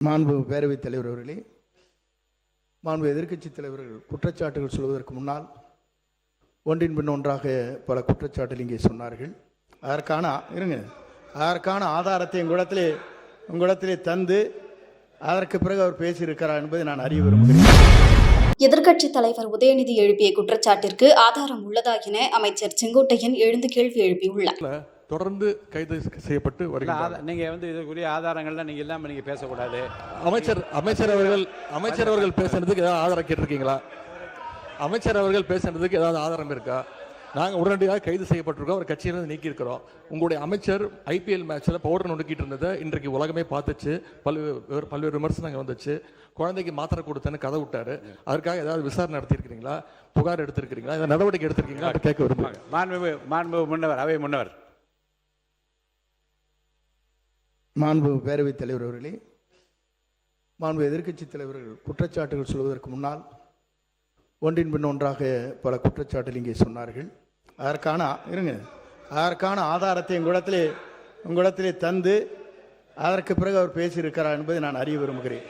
மாண்பு பேரவைத் தலைவர் அவர்களே, மாண்பு எதிர்க்கட்சித் தலைவர்கள் குற்றச்சாட்டுகள் சொல்வதற்கு முன்னால் ஒன்றின் பின் ஒன்றாக பல குற்றச்சாட்டுகள் இங்கே சொன்னார்கள். அதற்கான ஆதாரத்தை உங்களிடத்திலே தந்து அதற்கு பிறகு அவர் பேசியிருக்கிறார் என்பதை நான் அறிய விரும்புகிறேன். எதிர்க்கட்சித் தலைவர் உதயநிதி எழுப்பிய குற்றச்சாட்டிற்கு ஆதாரம் உள்ளதா என அமைச்சர் செங்கோட்டையன் எழுந்து கேள்வி எழுப்பியுள்ளார். தொடர்ந்து கைது செய்யப்பட்டு வருகிறார். நீங்க இதுக்குரிய ஆதாரங்கள்லாம் நீங்க இல்லாம நீங்க பேசக்கூடாது. அமைச்சர் அவர்கள் பேசுறதுக்கு ஏதாவது ஆதாரம் கேட்டிருக்கீங்களா? அமைச்சர் அவர்கள் பேசுறதுக்கு ஏதாவது ஆதாரம் இருக்கா? நாங்கள் உடனடியாக கைது செய்யப்பட்டிருக்கோம், அவர் கட்சியிலிருந்து நீக்கியிருக்கிறோம். உங்களுடைய அமைச்சர் IPL மேட்ச்சில் பவுடர் நொறுக்கிட்டு இருந்ததை இன்றைக்கு உலகமே பார்த்துச்சு. பல்வேறு விமர்சனங்கள் வந்துச்சு. குழந்தைக்கு மாத்திரை கொடுத்தேன்னு கதை விட்டாரு. அதற்காக ஏதாவது விசாரணை நடத்தியிருக்கிறீங்களா? புகார் எடுத்திருக்கிறீங்களா? ஏதாவது நடவடிக்கை எடுத்திருக்கீங்களா? கேட்க விரும்புகிறேன். மாண்பு முன்னவர், அவை முன்னவர். மாண்பு பேரவைத் தலைவர் அவர்களே, மாண்பு எதிர்க்கட்சித் தலைவர்கள் குற்றச்சாட்டுகள் சொல்வதற்கு முன்னால் ஒன்றின் பின் ஒன்றாக பல குற்றச்சாட்டுகள் இங்கே சொன்னார்கள். அதற்கான ஆதாரத்தை உங்களிடத்திலே தந்து அதற்கு பிறகு அவர் பேசியிருக்கிறார் என்பதை நான் அறிய விரும்புகிறேன்.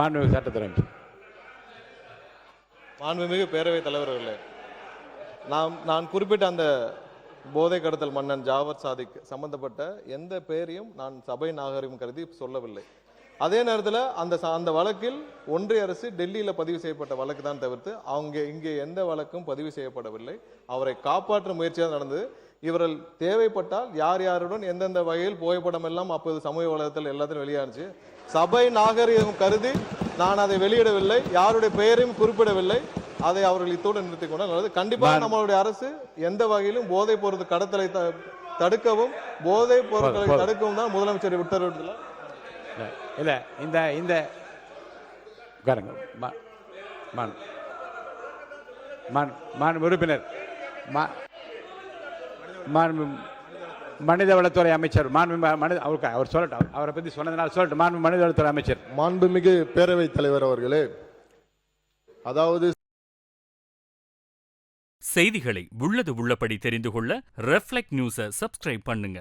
மாண்புமிகு சட்டத்துறை மாண்புமிகு பேரவைத் தலைவர்களே, நான் குறிப்பிட்ட அந்த போதை கடத்தல் மன்னன் ஜாவர் சாதிக் சம்பந்தப்பட்ட எந்த பெயரையும் நான் சபை நாகரிகம் கருதி சொல்லவில்லை. அதே நேரத்தில் அந்த வழக்கில் ஒன்றிய அரசு டெல்லியில் பதிவு செய்யப்பட்ட வழக்கு தான் தவிர்த்து இங்கே எந்த வழக்கும் பதிவு செய்யப்படவில்லை. அவரை காப்பாற்றும் முயற்சியாக நடந்தது. இவர்கள் தேவைப்பட்டால் யாருடன் எந்தெந்த வகையில் புகைப்படம் எல்லாம் அப்போது சமூக வலைதளத்தில் எல்லாத்தையும் வெளியானுச்சு. சபை நாகரிகம் கருதி நான் அதை வெளியிடவில்லை, யாருடைய பெயரையும் குறிப்பிடவில்லை. அதை அவர்கள் இத்தோடு நிறுத்திக் கொண்டால் கண்டிப்பாக நம்மளுடைய அரசு எந்த வகையிலும் போதைப் பொருள் கடத்தலை தடுக்கவும் போதைப் பொருட்களை தடுக்கவும் தான் முதலமைச்சர் உத்தரவிட்டுள்ளார். இல்ல இந்த உறுப்பினர் மனிதவளத்துறை அமைச்சர் அவர் சொல்லட்டும், அவரை பத்தி சொன்னதுனால சொல்லட்டும். மனிதவளத்துறை அமைச்சர். மாண்புமிகு பேரவைத் தலைவர் அவர்களே, அதாவது செய்திகளை உள்ளது உள்ளபடி தெரிந்து கொள்ள ரெஃப்ளெக்ட் நியூஸை சப்ஸ்கிரைப் பண்ணுங்க.